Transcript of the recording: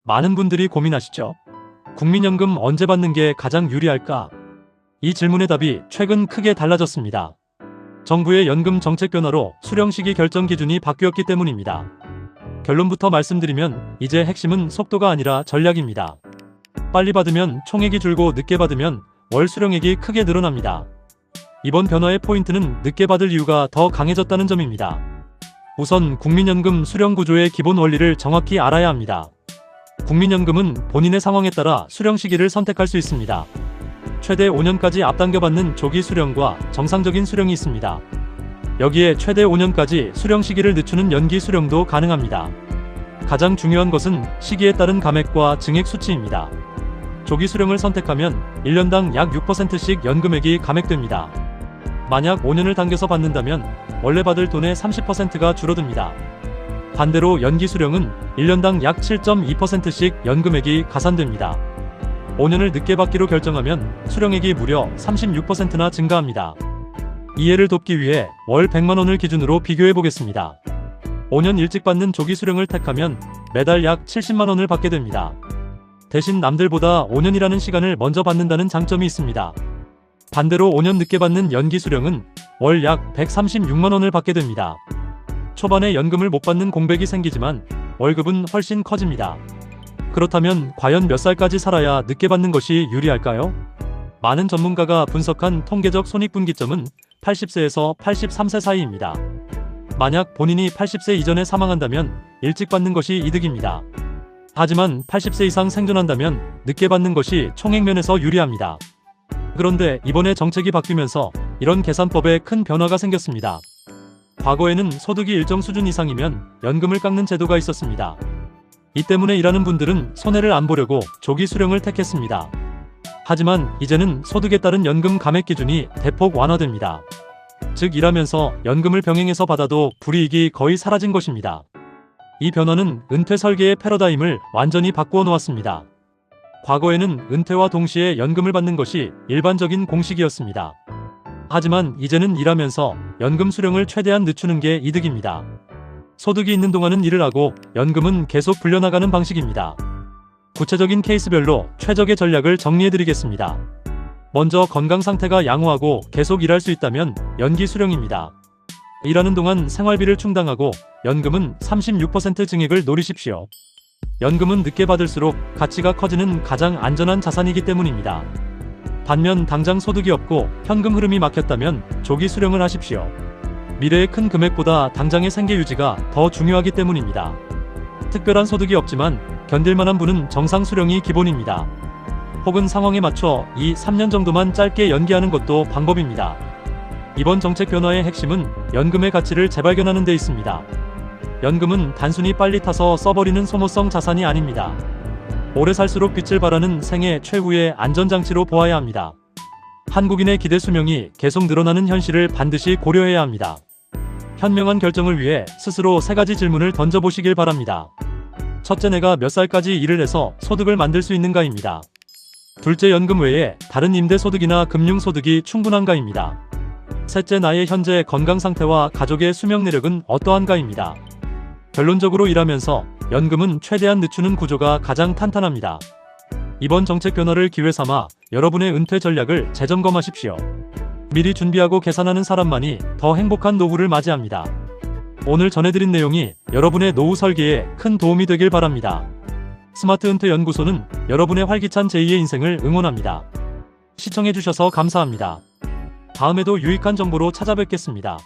많은 분들이 고민하시죠? 국민연금 언제 받는 게 가장 유리할까? 이 질문의 답이 최근 크게 달라졌습니다. 정부의 연금 정책 변화로 수령 시기 결정 기준이 바뀌었기 때문입니다. 결론부터 말씀드리면 이제 핵심은 속도가 아니라 전략입니다. 빨리 받으면 총액이 줄고 늦게 받으면 월 수령액이 크게 늘어납니다. 이번 변화의 포인트는 늦게 받을 이유가 더 강해졌다는 점입니다. 우선 국민연금 수령 구조의 기본 원리를 정확히 알아야 합니다. 국민연금은 본인의 상황에 따라 수령 시기를 선택할 수 있습니다. 최대 5년까지 앞당겨 받는 조기 수령과 정상적인 수령이 있습니다. 여기에 최대 5년까지 수령 시기를 늦추는 연기 수령도 가능합니다. 가장 중요한 것은 시기에 따른 감액과 증액 수치입니다. 조기 수령을 선택하면 1년당 약 6%씩 연금액이 감액됩니다. 만약 5년을 당겨서 받는다면 원래 받을 돈의 30%가 줄어듭니다. 반대로 연기 수령은 1년당 약 7.2%씩 연금액이 가산됩니다. 5년을 늦게 받기로 결정하면 수령액이 무려 36%나 증가합니다. 이해를 돕기 위해 월 100만원을 기준으로 비교해 보겠습니다. 5년 일찍 받는 조기 수령을 택하면 매달 약 70만원을 받게 됩니다. 대신 남들보다 5년이라는 시간을 먼저 받는다는 장점이 있습니다. 반대로 5년 늦게 받는 연기 수령은 월 약 136만원을 받게 됩니다. 초반에 연금을 못 받는 공백이 생기지만 월급은 훨씬 커집니다. 그렇다면 과연 몇 살까지 살아야 늦게 받는 것이 유리할까요? 많은 전문가가 분석한 통계적 손익분기점은 80세에서 83세 사이입니다. 만약 본인이 80세 이전에 사망한다면 일찍 받는 것이 이득입니다. 하지만 80세 이상 생존한다면 늦게 받는 것이 총액면에서 유리합니다. 그런데 이번에 정책이 바뀌면서 이런 계산법에 큰 변화가 생겼습니다. 과거에는 소득이 일정 수준 이상이면 연금을 깎는 제도가 있었습니다. 이 때문에 일하는 분들은 손해를 안 보려고 조기 수령을 택했습니다. 하지만 이제는 소득에 따른 연금 감액 기준이 대폭 완화됩니다. 즉 일하면서 연금을 병행해서 받아도 불이익이 거의 사라진 것입니다. 이 변화는 은퇴 설계의 패러다임을 완전히 바꾸어 놓았습니다. 과거에는 은퇴와 동시에 연금을 받는 것이 일반적인 공식이었습니다. 하지만 이제는 일하면서 연금 수령을 최대한 늦추는 게 이득입니다. 소득이 있는 동안은 일을 하고 연금은 계속 불려나가는 방식입니다. 구체적인 케이스별로 최적의 전략을 정리해드리겠습니다. 먼저 건강 상태가 양호하고 계속 일할 수 있다면 연기 수령입니다. 일하는 동안 생활비를 충당하고 연금은 36% 증액을 노리십시오. 연금은 늦게 받을수록 가치가 커지는 가장 안전한 자산이기 때문입니다. 반면 당장 소득이 없고 현금 흐름이 막혔다면 조기 수령을 하십시오. 미래의 큰 금액보다 당장의 생계 유지가 더 중요하기 때문입니다. 특별한 소득이 없지만 견딜만한 분은 정상 수령이 기본입니다. 혹은 상황에 맞춰 2-3년 정도만 짧게 연기하는 것도 방법입니다. 이번 정책 변화의 핵심은 연금의 가치를 재발견하는 데 있습니다. 연금은 단순히 빨리 타서 써버리는 소모성 자산이 아닙니다. 오래 살수록 빛을 발하는 생애 최후의 안전장치로 보아야 합니다. 한국인의 기대 수명이 계속 늘어나는 현실을 반드시 고려해야 합니다. 현명한 결정을 위해 스스로 3가지 질문을 던져보시길 바랍니다. 첫째, 내가 몇 살까지 일을 해서 소득을 만들 수 있는가입니다. 둘째, 연금 외에 다른 임대소득이나 금융소득이 충분한가입니다. 셋째, 나의 현재 건강 상태와 가족의 수명 내력은 어떠한가입니다. 결론적으로 일하면서 연금은 최대한 늦추는 구조가 가장 탄탄합니다. 이번 정책 변화를 기회 삼아 여러분의 은퇴 전략을 재점검하십시오. 미리 준비하고 계산하는 사람만이 더 행복한 노후를 맞이합니다. 오늘 전해드린 내용이 여러분의 노후 설계에 큰 도움이 되길 바랍니다. 스마트 은퇴 연구소는 여러분의 활기찬 제2의 인생을 응원합니다. 시청해주셔서 감사합니다. 다음에도 유익한 정보로 찾아뵙겠습니다.